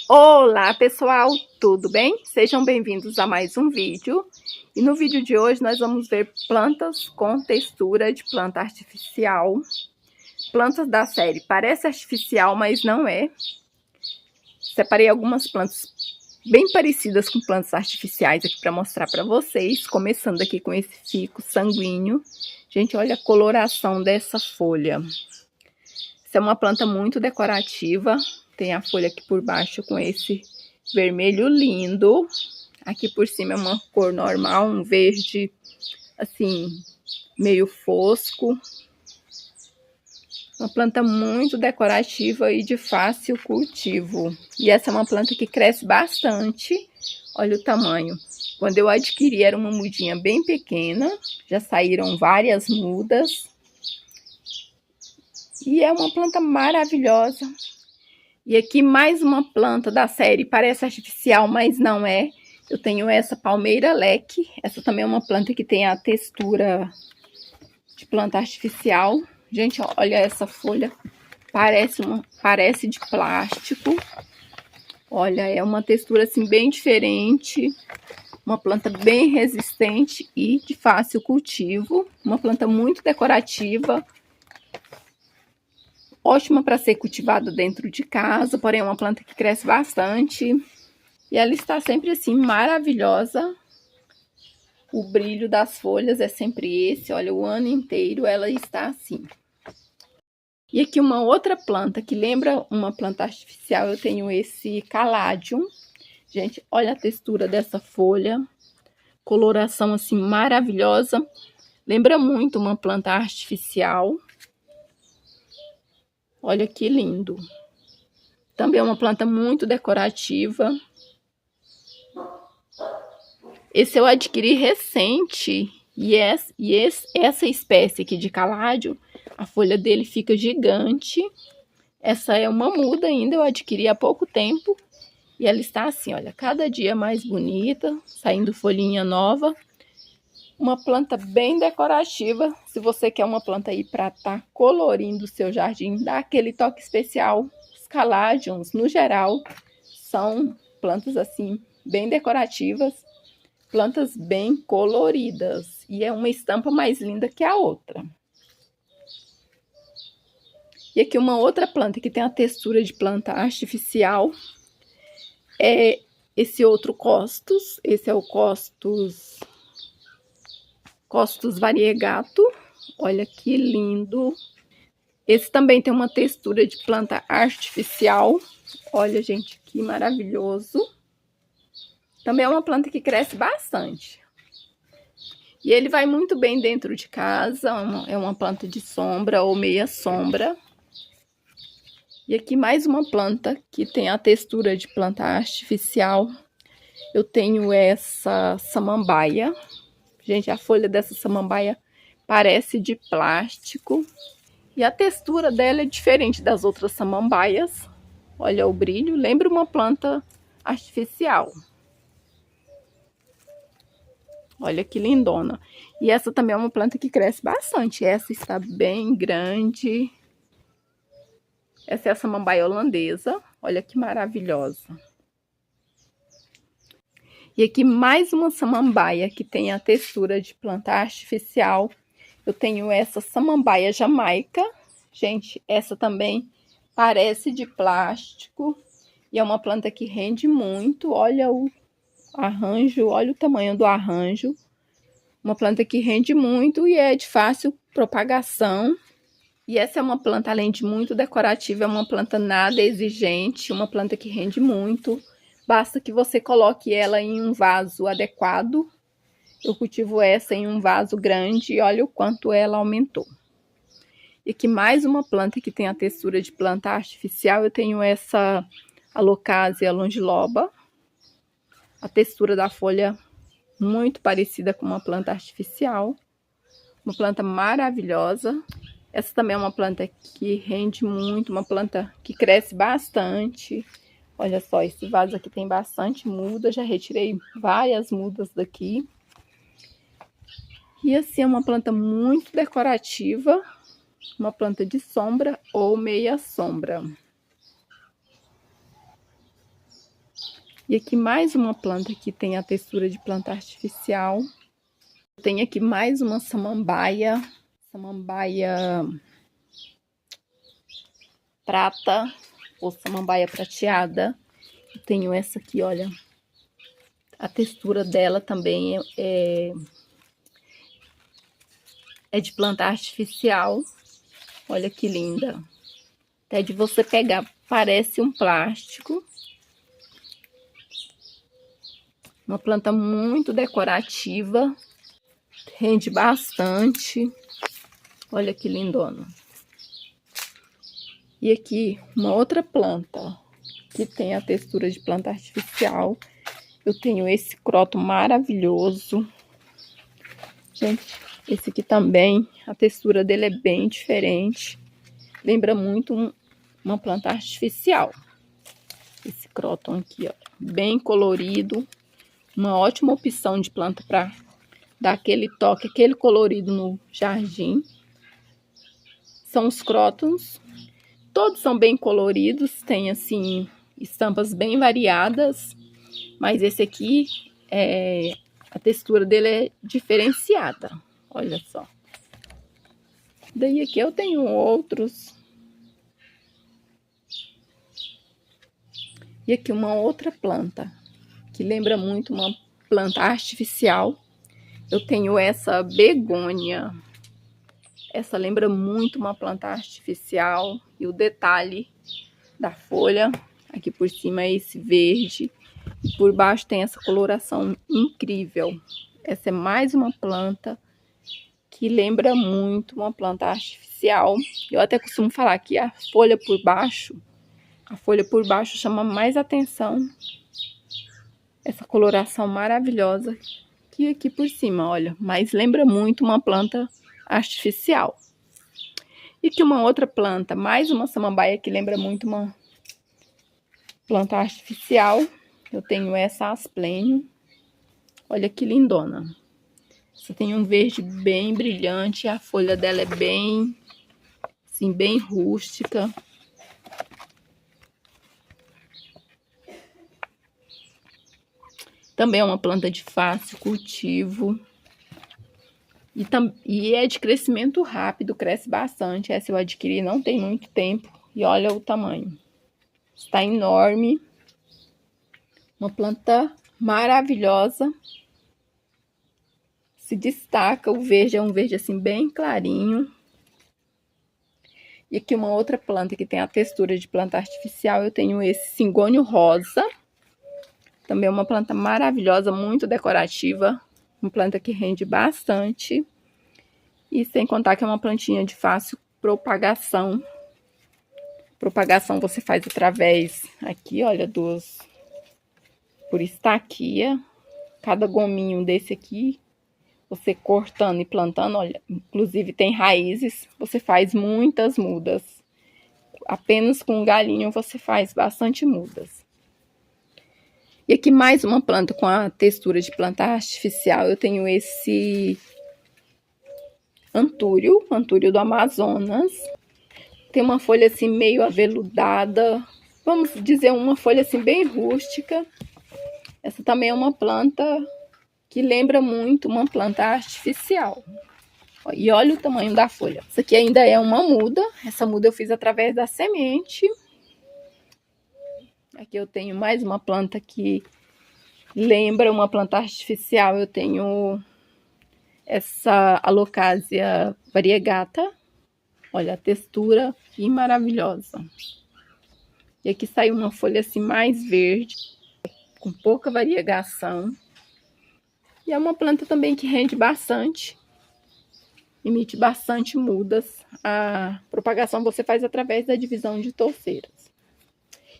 Olá pessoal, tudo bem? Sejam bem-vindos a mais um vídeo. E no vídeo de hoje nós vamos ver plantas com textura de planta artificial. Plantas da série parece artificial, mas não é. Separei algumas plantas bem parecidas com plantas artificiais aqui para mostrar para vocês. Começando aqui com esse fico sanguíneo. Gente, olha a coloração dessa folha. Essa é uma planta muito decorativa. Tem a folha aqui por baixo com esse vermelho lindo. Aqui por cima é uma cor normal, um verde assim, meio fosco. Uma planta muito decorativa e de fácil cultivo. E essa é uma planta que cresce bastante. Olha o tamanho. Quando eu adquiri era uma mudinha bem pequena. Já saíram várias mudas. E é uma planta maravilhosa. E aqui mais uma planta da série, parece artificial, mas não é. Eu tenho essa palmeira leque. Essa também é uma planta que tem a textura de planta artificial. Gente, olha essa folha. Parece de plástico. Olha, é uma textura assim bem diferente. Uma planta bem resistente e de fácil cultivo. Uma planta muito decorativa. Ótima para ser cultivada dentro de casa, porém é uma planta que cresce bastante. E ela está sempre assim, maravilhosa. O brilho das folhas é sempre esse, olha, o ano inteiro ela está assim. E aqui uma outra planta que lembra uma planta artificial, eu tenho esse Caladium. Gente, olha a textura dessa folha. Coloração assim maravilhosa. Lembra muito uma planta artificial. Olha que lindo. Também é uma planta muito decorativa. Esse eu adquiri recente. E essa espécie aqui de caládio, a folha dele fica gigante. Essa é uma muda ainda, eu adquiri há pouco tempo. E ela está assim, olha, cada dia mais bonita, saindo folhinha nova. Uma planta bem decorativa. Se você quer uma planta aí para estar colorindo o seu jardim, dá aquele toque especial. Os caladiums, no geral, são plantas assim, bem decorativas. Plantas bem coloridas. E é uma estampa mais linda que a outra. E aqui uma outra planta que tem a textura de planta artificial. É esse outro Costus. Esse é o Costus variegato. Olha que lindo. Esse também tem uma textura de planta artificial. Olha, gente, que maravilhoso. Também é uma planta que cresce bastante. E ele vai muito bem dentro de casa. É uma planta de sombra ou meia sombra. E aqui mais uma planta que tem a textura de planta artificial. Eu tenho essa samambaia. Gente, a folha dessa samambaia parece de plástico. E a textura dela é diferente das outras samambaias. Olha o brilho, lembra uma planta artificial. Olha que lindona. E essa também é uma planta que cresce bastante. Essa está bem grande. Essa é a samambaia holandesa. Olha que maravilhosa. E aqui mais uma samambaia que tem a textura de planta artificial. Eu tenho essa samambaia jamaica. Gente, essa também parece de plástico. E é uma planta que rende muito. Olha o arranjo, olha o tamanho do arranjo. Uma planta que rende muito e é de fácil propagação. E essa é uma planta, além de muito decorativa, é uma planta nada exigente. Uma planta que rende muito. Basta que você coloque ela em um vaso adequado. Eu cultivo essa em um vaso grande e olha o quanto ela aumentou. E aqui mais uma planta que tem a textura de planta artificial. Eu tenho essa Alocasia longiloba. A textura da folha muito parecida com uma planta artificial. Uma planta maravilhosa. Essa também é uma planta que rende muito, uma planta que cresce bastante. Olha só, esse vaso aqui tem bastante muda. Já retirei várias mudas daqui. E assim, é uma planta muito decorativa. Uma planta de sombra ou meia sombra. E aqui mais uma planta que tem a textura de planta artificial. Tem aqui mais uma samambaia prata ou samambaia prateada. Eu tenho essa aqui, olha. A textura dela também é de planta artificial. Olha que linda. Até de você pegar, parece um plástico. Uma planta muito decorativa. Rende bastante. Olha que lindona. E aqui, uma outra planta que tem a textura de planta artificial. Eu tenho esse croto maravilhoso. Gente, esse aqui também, a textura dele é bem diferente. Lembra muito uma planta artificial. Esse croton aqui, ó, bem colorido. Uma ótima opção de planta para dar aquele toque, aquele colorido no jardim. São os crótons. Todos são bem coloridos, tem assim estampas bem variadas, mas esse aqui a textura dele é diferenciada. Olha só. Daí aqui eu tenho outros. E aqui uma outra planta que lembra muito uma planta artificial. Eu tenho essa begônia. Essa lembra muito uma planta artificial. E o detalhe da folha, aqui por cima é esse verde. E por baixo tem essa coloração incrível. Essa é mais uma planta que lembra muito uma planta artificial. Eu até costumo falar que a folha por baixo chama mais atenção. Essa coloração maravilhosa que aqui por cima, olha. Mas lembra muito uma planta artificial. E aqui uma outra planta, mais uma samambaia que lembra muito uma planta artificial. Eu tenho essa asplênio. Olha que lindona. Você tem um verde bem brilhante. A folha dela é bem, assim, bem rústica. Também é uma planta de fácil cultivo. E é de crescimento rápido, cresce bastante. Essa eu adquiri não tem muito tempo. E olha o tamanho. Está enorme. Uma planta maravilhosa. Se destaca, o verde é um verde assim bem clarinho. E aqui uma outra planta que tem a textura de planta artificial. Eu tenho esse cingônio rosa. Também é uma planta maravilhosa, muito decorativa. Uma planta que rende bastante. E sem contar que é uma plantinha de fácil propagação. Propagação você faz através aqui, olha, por estaquia. Cada gominho desse aqui, você cortando e plantando, olha, inclusive tem raízes, você faz muitas mudas. Apenas com um galinho você faz bastante mudas. E aqui mais uma planta com a textura de planta artificial. Eu tenho esse antúrio do Amazonas. Tem uma folha assim meio aveludada. Vamos dizer uma folha assim bem rústica. Essa também é uma planta que lembra muito uma planta artificial. E olha o tamanho da folha. Isso aqui ainda é uma muda. Essa muda eu fiz através da semente. Aqui eu tenho mais uma planta que lembra uma planta artificial. Eu tenho essa Alocasia variegata. Olha a textura, que maravilhosa. E aqui saiu uma folha assim mais verde, com pouca variegação. E é uma planta também que rende bastante. Emite bastante mudas. A propagação você faz através da divisão de touceiras.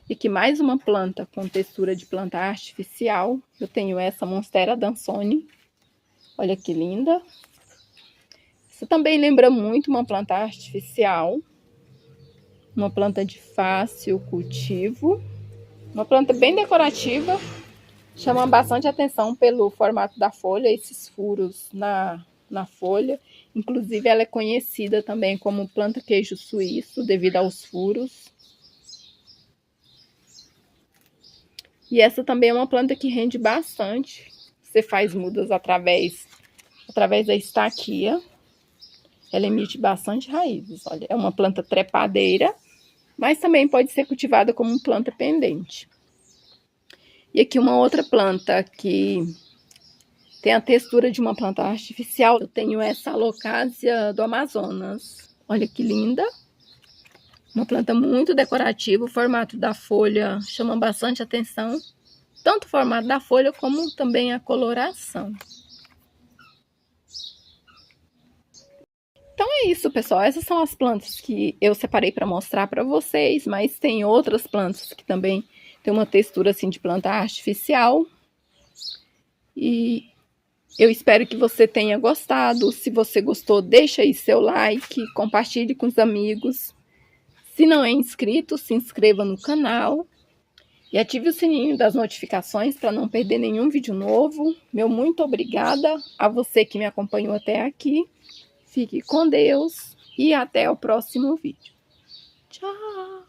E aqui mais uma planta com textura de planta artificial. Eu tenho essa Monstera Dansoni. Olha que linda. Isso também lembra muito uma planta artificial. Uma planta de fácil cultivo. Uma planta bem decorativa. Chama bastante atenção pelo formato da folha, esses furos na folha. Inclusive, ela é conhecida também como planta queijo suíço, devido aos furos. E essa também é uma planta que rende bastante. Você faz mudas através da estaquia. Ela emite bastante raízes. Olha, é uma planta trepadeira, mas também pode ser cultivada como planta pendente. E aqui uma outra planta que tem a textura de uma planta artificial. Eu tenho essa Alocasia do Amazonas. Olha que linda. Uma planta muito decorativa. O formato da folha chama bastante atenção. Tanto o formato da folha como também a coloração. Então é isso, pessoal. Essas são as plantas que eu separei para mostrar para vocês, mas tem outras plantas que também tem uma textura assim de planta artificial. E eu espero que você tenha gostado. Se você gostou, deixa aí seu like, compartilhe com os amigos. Se não é inscrito, se inscreva no canal e ative o sininho das notificações para não perder nenhum vídeo novo. Meu muito obrigada a você que me acompanhou até aqui. Fique com Deus e até o próximo vídeo. Tchau!